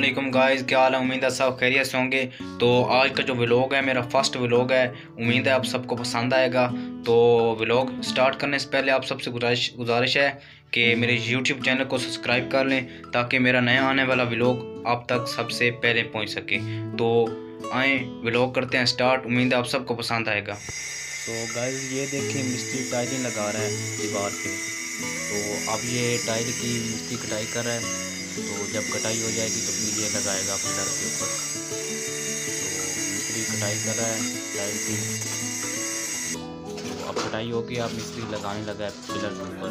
वालेकुम गाइस, क्या हाल है। उम्मीद है सब खैरियत से होंगे। तो आज का जो व्लॉग है मेरा फर्स्ट व्लॉग है। उम्मीद है आप सबको पसंद आएगा। तो व्लॉग स्टार्ट करने से पहले आप सबसे गुजारिश है कि मेरे YouTube चैनल को सब्सक्राइब कर लें ताकि मेरा नया आने वाला व्लॉग आप तक सबसे पहले पहुंच सके। तो आए व्लॉग करते हैं स्टार्ट। उम्मीद है आप सबको पसंद आएगा। तो गाइस ये देखिए मिस्त्री टाइलिंग लगा रहा है दीवार पे। तो अब ये टाइल की मिस्त्री कटाई कर रहा है। तो जब कटाई हो जाएगी तो फिर ये लगाएगा पिलर के ऊपर। तो मिस्त्री कटाई कर रहा है टाइल की। तो अब कटाई होगी, अब मिस्त्री लगाने लगा है पिलर के ऊपर।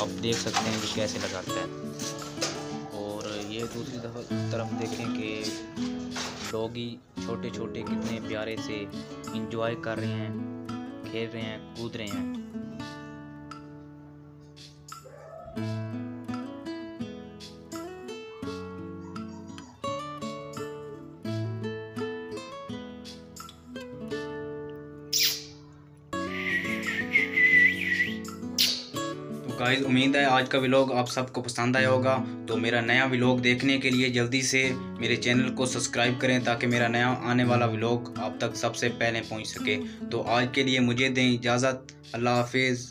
अब देख सकते हैं कि कैसे लगाता है। और ये दूसरी तरफ देखें कि डॉगी छोटे छोटे कितने प्यारे से इंजॉय कर रहे हैं, खेल रहे हैं, कूद रहे हैं। गाइस उम्मीद है आज का व्लॉग आप सबको पसंद आया होगा। तो मेरा नया व्लॉग देखने के लिए जल्दी से मेरे चैनल को सब्सक्राइब करें ताकि मेरा नया आने वाला व्लॉग आप तक सबसे पहले पहुंच सके। तो आज के लिए मुझे दें इजाज़त। अल्लाह हाफिज़।